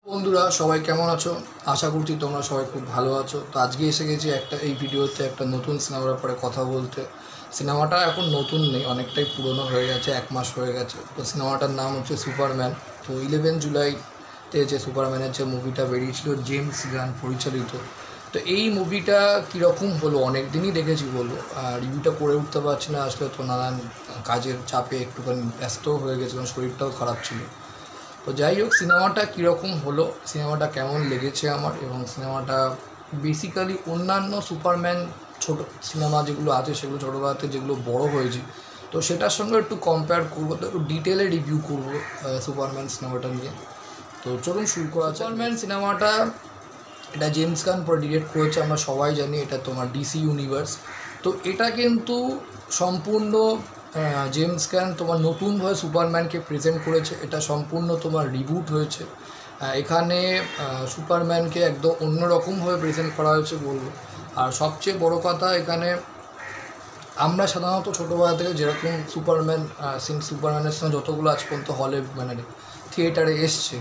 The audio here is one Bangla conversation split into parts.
বন্ধুরা সবাই কেমন আছো? আশা করছি তোমরা সবাই খুব ভালো আছো। তো আজকে এসে গেছি এই ভিডিওতে একটা নতুন সিনেমার ব্যাপারে কথা বলতে। সিনেমাটা এখন নতুন নেই, অনেকটাই পুরনো হয়ে গেছে, 1 মাস হয়ে গেছে। তো সিনেমাটার নাম হচ্ছে সুপারম্যান। তো 11 জুলাইতে যে সুপারম্যানের যে মুভিটা বেরিয়েছিল, জেমস গান পরিচালিত। তো এই মুভিটা কীরকম হলো, অনেক দিনই দেখেছি বলবো, আর রিভিউটা করে উঠতে পারছি না আসলে, তো নানান কাজের চাপে একটুখানি ব্যস্ত হয়ে গেছিলাম, শরীরটাও খারাপ ছিল। তো যাই হোক, সিনেমাটা কীরকম হলো, সিনেমাটা কেমন লেগেছে আমার, এবং সিনেমাটা বেসিক্যালি অন্যান্য সুপারম্যান ছোটো সিনেমা যেগুলো আছে সেগুলো ছোটোবেলাতে যেগুলো বড় হয়েছে, তো সেটার সঙ্গে একটু কম্পেয়ার করবো, তো একটু ডিটেলে রিভিউ করবো সুপারম্যান সিনেমাটা নিয়ে। তো চলুন শুরু করা যাক। সুপারম্যান সিনেমাটা এটা জেমস গান পরে ডিরেক্ট করেছে, আমরা সবাই জানি এটা তোমার ডিসি ইউনিভার্স। তো এটা কিন্তু সম্পূর্ণ জেমস গান তোমার নতুনভাবে সুপারম্যানকে প্রেজেন্ট করেছে। এটা সম্পূর্ণ তোমার রিবুট হয়েছে। এখানে সুপারম্যানকে একদম অন্যরকমভাবে প্রেজেন্ট করা হয়েছে বলবো। আর সবচেয়ে বড় কথা, এখানে আমরা সাধারণত ছোটোবেলা থেকে যেরকম সুপারম্যানের সঙ্গে যতগুলো আজ পর্যন্ত হলে মানে থিয়েটারে এসছে,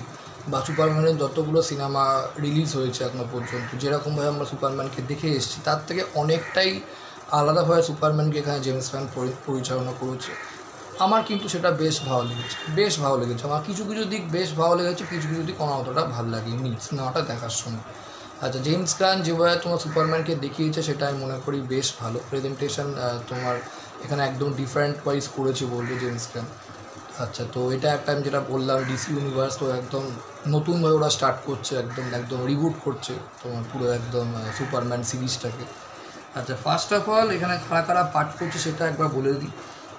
বা সুপারম্যানের যতগুলো সিনেমা রিলিজ হয়েছে এখনো পর্যন্ত, যেরকমভাবে আমরা সুপারম্যানকে দেখে এসেছি তার থেকে অনেকটাই আলাদাভাবে সুপারম্যানকে এখানে জেমস গান পরিচালনা করেছে। আমার কিন্তু সেটা বেশ ভালো লেগেছে আমার কিছু কিছু দিক বেশ ভালো লেগেছে, কিছু কিছু দিক আমার অতটা ভালো লাগেনি সিনেমাটা দেখার সময়। আচ্ছা, জেমস গান যেভাবে তোমার সুপারম্যানকে দেখিয়েছে সেটা আমি মনে করি বেশ ভালো প্রেজেন্টেশন, তোমার এখানে একদম ডিফারেন্ট ওয়াইজ করেছে বলবো জেমস গান। আচ্ছা, তো এটা একটা আমি যেটা বললাম ডিসি ইউনিভার্স, তো একদম নতুনভাবে ওরা স্টার্ট করছে, একদম একদম রিবুট করছে তোমার পুরো একদম সুপারম্যান সিরিজটাকে। আচ্ছা, ফার্স্ট অফ অল এখানে কারা কারা পাঠ করছে সেটা একবার বলে দিই।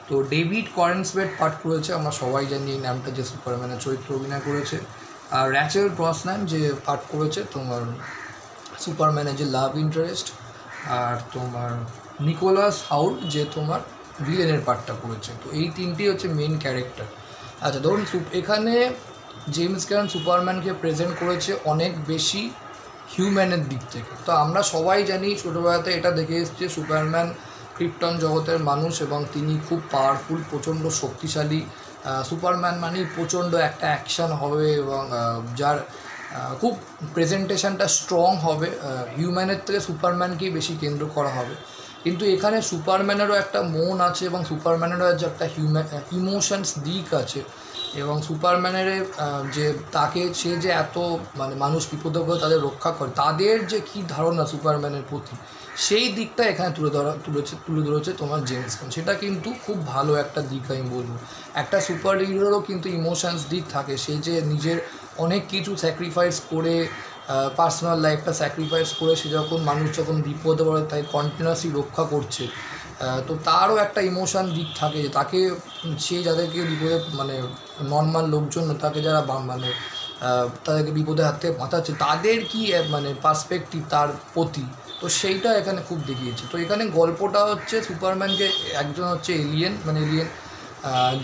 তো ডেভিড করেন্সবেট পাঠ করেছে, আমরা সবাই জানি এই নামটা, যে সুপারম্যানের চরিত্র অভিনয় করেছে। আর র্যাচেল ব্রসনান যে পাঠ করেছে তোমার সুপারম্যানের যে লাভ ইন্টারেস্ট। আর তোমার নিকোলাস হাউল্ট যে তোমার ভিলেনের পার্টটা করেছে। তো এই তিনটি হচ্ছে মেন ক্যারেক্টার। আচ্ছা, ধরুন এখানে জেমস গান সুপারম্যানকে প্রেজেন্ট করেছে অনেক বেশি হিউম্যানের দিক থেকে। তো আমরা সবাই জানি ছোটোবেলাতে এটা দেখে এসেছি, সুপারম্যান ক্রিপ্টন জগতের মানুষ এবং তিনি খুব পাওয়ারফুল, প্রচণ্ড শক্তিশালী। সুপারম্যান মানেই প্রচণ্ড একটা অ্যাকশান হবে, এবং যার খুব প্রেজেন্টেশনটা স্ট্রং হবে, হিউম্যানের থেকে সুপারম্যানকেই বেশি কেন্দ্র করা হবে। কিন্তু এখানে সুপারম্যানেরও একটা মন আছে, এবং সুপারম্যানেরও যে একটা ইমোশনস দিক আছে, এবং সুপারম্যানের যে সে যে এত মানে মানুষ বিপদে পড়ে তাদের রক্ষা করে, তাদের যে কী ধারণা সুপারম্যানের প্রতি, সেই দিকটা এখানে তুলে ধরেছে তোমার জেমস গান। সেটা কিন্তু খুব ভালো একটা দিক আমি বলবো। একটা সুপার হিরোরও কিন্তু ইমোশনস দিক থাকে, সে যে নিজের অনেক কিছু স্যাক্রিফাইস করে, পার্সোনাল লাইফটা স্যাক্রিফাইস করে সে মানুষ যখন বিপদে পড়ে তাই কন্টিনিউয়াসলি রক্ষা করছে। তো তারও একটা ইমোশান দিক থাকে, যে তাকে সে যাদেরকে বিপদে মানে নর্মাল লোকজন তাকে যারা মানে তাদেরকে বিপদের হাত থেকে বাঁচাচ্ছে, তাদের কি মানে পার্সপেক্টিভ তার প্রতি, তো সেইটা এখানে খুব দেখিয়েছে। তো এখানে গল্পটা হচ্ছে সুপারম্যানকে একজন হচ্ছে এলিয়েন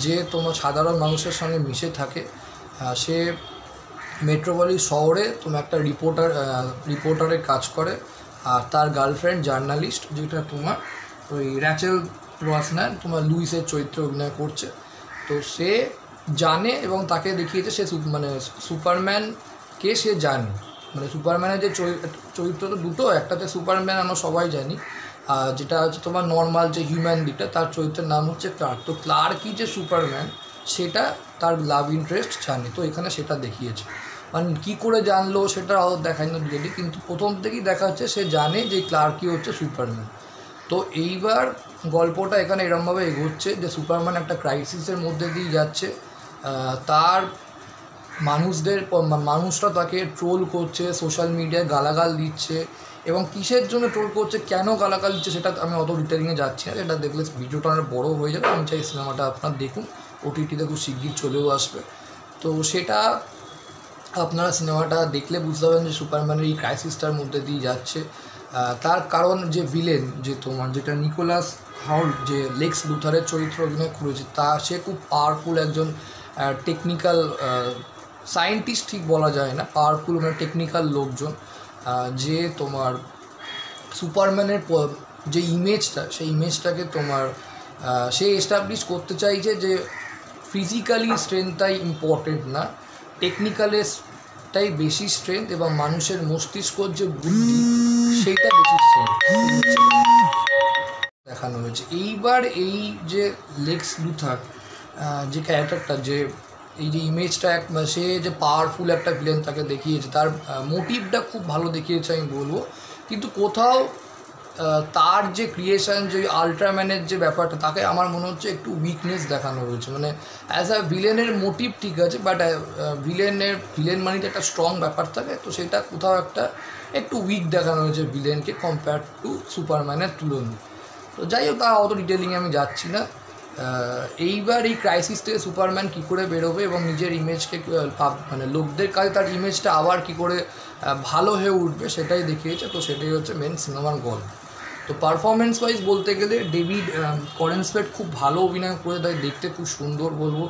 যে তোমার সাধারণ মানুষের সঙ্গে মিশে থাকে। সে মেট্রোপলিস শহরে তোমার একটা রিপোর্টারের কাজ করে, আর তার গার্লফ্রেন্ড জার্নালিস্ট, যেটা তোমার ওই র্যাচেল ব্রসনান তোমার লুইসের চরিত্রে অভিনয় করছে। তো সে জানে, এবং তাকে দেখিয়েছে সে মানে সুপারম্যানকে সে জানে, মানে সুপারম্যানের যে চরিত্র তো দুটো, একটাতে সুপারম্যান আমরা সবাই জানি, যেটা হচ্ছে তোমার নর্মাল যে হিউম্যান দিকটা, তার চরিত্রের নাম হচ্ছে ক্লার্ক। তো ক্লার্কই যে সুপারম্যান সেটা তার লাভ ইন্টারেস্ট জানে, তো এখানে সেটা দেখিয়েছে। মানে কী করে জানলো সেটা দেখায় না ডিটেলি, কিন্তু প্রথম থেকেই দেখা যাচ্ছে সে জানে যে ক্লার্কই হচ্ছে সুপারম্যান। তো এইবার গল্পটা এখানে এরমভাবে এগোচ্ছে যে সুপারম্যান একটা ক্রাইসিসের মধ্যে দিয়ে যাচ্ছে, তার মানুষরা তাকে ট্রোল করছে, সোশ্যাল মিডিয়ায় গালাগাল দিচ্ছে, এবং কিসের জন্য ট্রোল করছে, কেন গালাগাল দিচ্ছে সেটা আমি অত ডিটেলিংয়ে যাচ্ছি না, এটা দেখলে ভিডিওটা অনেক বড়ো হয়ে যাবে। আমি চাই সিনেমাটা আপনার দেখুন, ওটিটিতে খুব শিগগির চলেও আসবে। তো সেটা আপনারা সিনেমাটা দেখলে বুঝতে পারবেন যে সুপারম্যানের এই ক্রাইসিসটার মধ্যে দিয়ে যাচ্ছে। তার কারণ যে ভিলেন যে তোমার যেটা নিকোলাস হাউল্ট যে লেক্স লুথারের চরিত্র অভিনয় করেছে, সে খুব পাওয়ারফুল একজন টেকনিক্যাল সায়েন্টিস্ট, ঠিক বলা যায় না, পাওয়ারফুল মানে টেকনিক্যাল লোকজন, যে তোমার সুপারম্যানের যে ইমেজটা, সেই ইমেজটাকে তোমার সে এস্টাবলিশ করতে চাইছে যে ফিজিক্যালি স্ট্রেংথটাই ইম্পর্টেন্ট না, টেকনিক্যালের হাতটাই বেশি স্ট্রেংথ এবং মানুষের মস্তিষ্কর যে বুদ্ধি সেইটা বেশি স্ট্রেংথ দেখানো হয়েছে। এইবার এই যে লেক্স লুথার যে ক্যারেক্টারটা, যে এই যে ইমেজটা সে যে পাওয়ারফুল একটা ভিলেন তাকে দেখিয়েছে, তার মোটিভটা খুব ভালো দেখিয়েছে আমি বলবো। কিন্তু কোথাও তার যে ক্রিয়েশন, যে আল্ট্রাম্যানের যে ব্যাপারটা, তাকে আমার মনে হচ্ছে একটু উইকনেস দেখানো হয়েছে। মানে অ্যাজ আ ভিলেনের মোটিভ ঠিক আছে, বাট ভিলেন মানে একটা স্ট্রং ব্যাপার থাকে, তো সেটা কোথাও একটু উইক দেখানো হয়েছে ভিলেনকে কম্পেয়ার টু সুপারম্যানের তুলনায়। তো যাই হোক, তার অত ডিটেলিংয়ে আমি যাচ্ছি না। এইবার এই ক্রাইসিস থেকে সুপারম্যান কী করে বেরোবে এবং নিজের ইমেজকে মানে লোকদের কাছে তার ইমেজটা আবার কী করে ভালো হয়ে উঠবে সেটাই দেখিয়েছে। তো সেটাই হচ্ছে মেন সিনেমার গল্প। তো পারফরমেন্স ওয়াইজ বলতে গেলে ডেভিড করেনস্টেড খুব ভালো অভিনয় করে, তাই দেখতে খুব সুন্দর বলবো।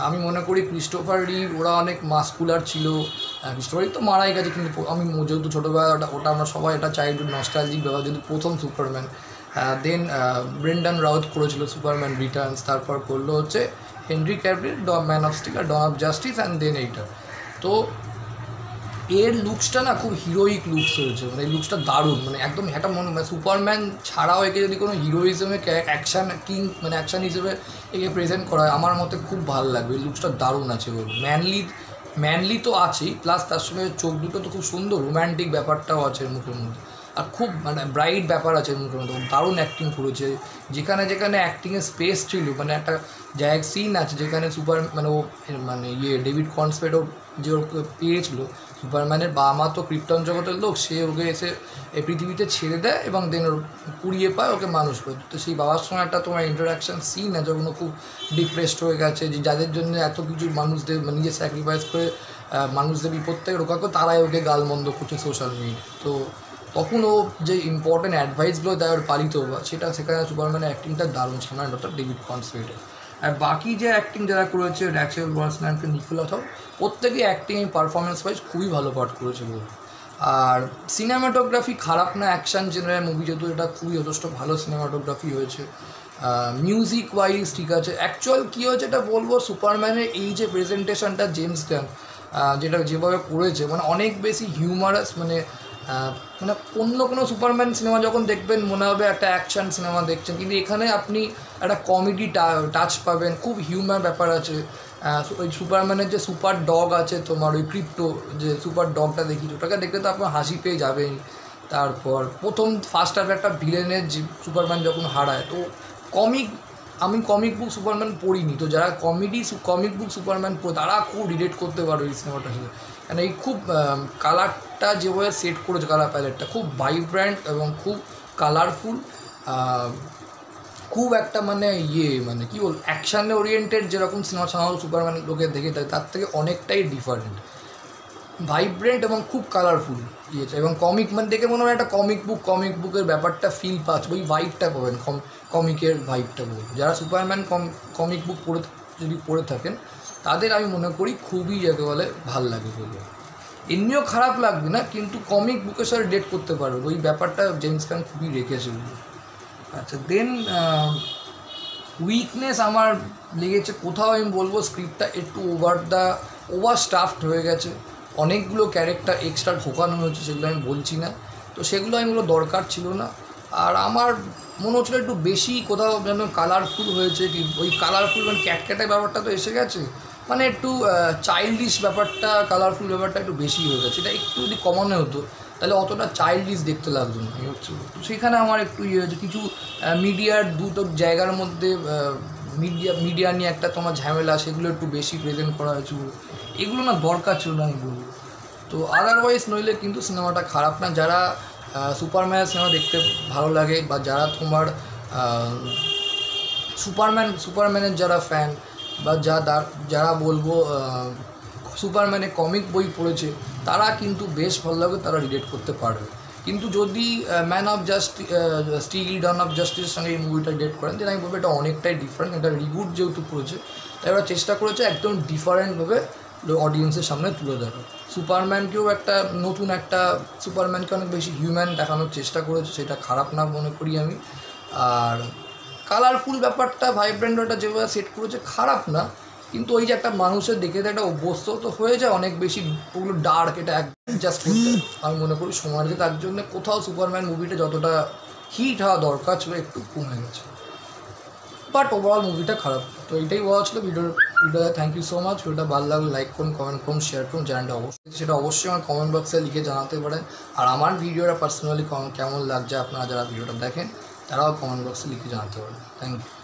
আমি মনে করি ক্রিস্টোফার রিভ ওরা অনেক মাস্কুলার ছিল। ক্রিস্টোফার রিভ তো মারাই গেছে, কিন্তু আমি যেহেতু ছোটোবেলা ওটা আমরা সবাই এটা চাইল্ডহুড নস্টালজিক ব্যাপার, যেহেতু প্রথম সুপারম্যান। দেন ব্রেন্ডন রাউথ করেছিল সুপারম্যান রিটার্নস, তারপর করলো হচ্ছে Henry Cavill Man of Steel আর Dawn of Justice, and then এইটা। তো এর লুকসটা না খুব হিরোইক লুকস হয়েছে, মানে এই লুকসটা দারুণ, মানে একদম একটা মানে সুপারম্যান ছাড়াও একে যদি কোনো হিরোইজমে অ্যাকশান কিং মানে অ্যাকশান হিসেবে একে প্রেজেন্ট করা হয়, আমার মতে খুব ভালো লাগবে। এই লুকসটা দারুণ আছে বলবো। ম্যানলি তো আছেই, প্লাস তার সঙ্গে চোখ দুটো তো খুব সুন্দর, রোম্যান্টিক ব্যাপারটাও আছে মুখের মধ্যে, আর খুব মানে ব্রাইট ব্যাপার আছে মুখের মধ্যে। দারুণ অ্যাক্টিং করেছে, যেখানে যেখানে অ্যাক্টিংয়ের স্পেস ছিল, মানে একটা জায়গা সিন আছে যেখানে মানে ও মানে ডেভিড করেনস্টেড যে ওকে পেয়েছিল, সুপারম্যানের বাবা মা তো ক্রিপ্টন জগতের লোক, সে ওকে এসে এই পৃথিবীতে ছেড়ে দেয় এবং দেন ওর কুড়িয়ে পায়, ওকে মানুষ করে। তো সেই বাবার সঙ্গে একটা তোমার ইন্টারাকশান সিন আছে, যখন খুব ডিপ্রেসড হয়ে গেছে, যে যাদের জন্য এত কিছু মানুষদের নিজে স্যাক্রিফাইস করে মানুষদের বিপদ থেকে রোকা করে, তারাই ওকে গালমন্দ করছে সোশ্যাল মিডিয়া। তো তখন ও যে ইম্পর্টেন্ট অ্যাডভাইসগুলো দেয় ওর পালিত বা সেখানে সুপারম্যানের অ্যাক্টিংটা দারুণ ছিল না, ডক্টর ডেভিড করেনস্টেডের। আর বাকি যে অ্যাক্টিং যারা করেছে, র্যাচেল ব্রসনানকে, নিকোলা থর, প্রত্যেকেই অ্যাক্টিং পারফরমেন্স ওয়াইজ খুবই ভালো পার্ট করেছে বলবো। আর সিনেমাটোগ্রাফি খারাপ না, অ্যাকশান জেনারেল মুভি যেহেতু, এটা খুবই যথেষ্ট ভালো সিনেমাটোগ্রাফি হয়েছে। মিউজিক ওয়াইজ ঠিক আছে। অ্যাকচুয়াল কী হয়েছে এটা বলবো, সুপারম্যানের এই যে প্রেজেন্টেশনটা জেমস গান যেটা যেভাবে করেছে, মানে অনেক বেশি হিউমারাস, মানে অন্য কোনো সুপারম্যান সিনেমা যখন দেখবেন মনে হবে একটা অ্যাকশান সিনেমা দেখছেন, কিন্তু এখানে আপনি একটা কমেডি টাচ পাবেন, খুব হিউম্যার ব্যাপার আছে। ওই সুপারম্যানের যে সুপার ডগ আছে তোমার, ওই ক্রিপ্টো যে সুপার ডগটা দেখি, ওটাকে দেখলে তো আপনার হাসি পেয়ে যাবেন। তারপর ফার্স্ট হাফে একটা ভিলেনের যে সুপারম্যান যখন হারায়, তো আমি কমিক বুক সুপারম্যান পড়িনি, তো যারা কমিক বুক সুপারম্যান পড়ে তারা খুব রিলেট করতে পারো এই সিনেমাটার সাথে। মানে এই খুব কালারটা যেভাবে সেট করেছে, কালার প্যালেটটা খুব ভাইব্র্যান্ট এবং খুব কালারফুল, খুব একটা মানে মানে কী বল, অ্যাকশানে ওরিয়েন্টেড যেরকম সিনেমা সাধারণত সুপারম্যান লোকে দেখে থাকে, তার থেকে অনেকটাই ডিফারেন্ট, ভাইব্রেন্ট এবং খুব কালারফুল ইয়েছে। এবং কমিক মানে দেখে মনে হয় একটা কমিক বুকের ব্যাপারটা ফিল পাচ্ছে, ওই ভাইবটা পাবেন, কমিকের ভাইবটা পাবেন। যারা সুপারম্যান কমিক বুক পড়ে থাকেন, তাদের আমি মনে করি খুবই যাকে বলে ভাল লাগে বলবো। এমনিও খারাপ লাগবে না, কিন্তু কমিক বুকের সাথে রিলেট করতে পারবে, ওই ব্যাপারটা জেমস গান খুবই রেখেছে। আচ্ছা, দেন উইকনেস আমার লেগেছে কোথাও, আমি বলবো স্ক্রিপ্টটা একটু ওভার স্টাফড হয়ে গেছে, অনেকগুলো ক্যারেক্টার এক্সট্রা ঢোকানো হয়েছে, সেগুলো আমি বলছি না, তো সেগুলো দরকার ছিল না। আর আমার মনে হচ্ছিলো একটু বেশি কোথাও যেন কালারফুল হয়েছে, কি ওই কালারফুল মানে ক্যাটক্যাটের ব্যাপারটা তো এসে গেছে, মানে একটু চাইল্ডিশ ব্যাপারটা, কালারফুল ব্যাপারটা একটু বেশি হয়ে গেছে। এটা একটু যদি কমানো হতো তাহলে অতটা চাইল্ডিশ দেখতে লাগতো না, এই হচ্ছে। তো সেখানে আমার একটু হয়েছে, কিছু মিডিয়ার দুটো জায়গার মধ্যে মিডিয়া নিয়ে একটা তোমার ঝামেলা, সেগুলো একটু বেশি প্রেজেন্ট করা হয়েছে, এগুলো না দরকার ছিল না আমি বলবো। তো আদারওয়াইজ নইলে কিন্তু সিনেমাটা খারাপ না। যারা সুপারম্যানের সিনেমা দেখতে ভালো লাগে, বা যারা তোমার সুপারম্যানের যারা ফ্যান, বা যারা বলবো সুপারম্যানের কমিক বই পড়েছে, তারা কিন্তু বেশ ভালো লাগে, তারা রিলেট করতে পারবে। কিন্তু যদি Man of Steel, Dawn of জাস্টিসের সঙ্গে এই মুভিটা রিলেট করেন, তাহলে আমি বলবো এটা অনেকটাই ডিফারেন্ট। এটা রিবুট যেহেতু করেছে, তাই ওরা চেষ্টা করেছে একদম ডিফারেন্টভাবে অডিয়েন্সের সামনে তুলে ধরা। সুপারম্যানকেও নতুন একটা সুপারম্যানকে অনেক বেশি হিউম্যান দেখানোর চেষ্টা করেছে, সেটা খারাপ না মনে করি আমি। আর কালারফুল ব্যাপারটা, ভাইব্রেন্টটা যেভাবে সেট করেছে খারাপ না, কিন্তু ওই যে একটা মানুষের দেখে একটা অভ্যস্ত তো হয়ে যায় অনেক বেশি ওগুলো ডার্ক, এটা একদম জাস্ট করতে আমি মনে করি সমাজে তার জন্য কোথাও সুপারম্যান মুভিটা যতটা হিট হওয়া দরকার ছিল একটু কমে গেছে। বাট ওভারঅল মুভিটা খারাপ। তো এইটাই বলা ছিল ভিডিওটা। Thank you so much. ভিডিওটা ভালো লাগলে লাইক করুন, কমেন্ট করুন, শেয়ার করুন। চ্যানেলটা সেটা অবশ্যই আমার কমেন্ট বক্সে লিখে জানাতে পারেন। আর আমার ভিডিওটা পার্সোনালি কেমন লাগছে আপনারা যারা ভিডিওটা দেখেন তারাও কমেন্ট বক্সে লিখে জানাতে পারেন। Thank you.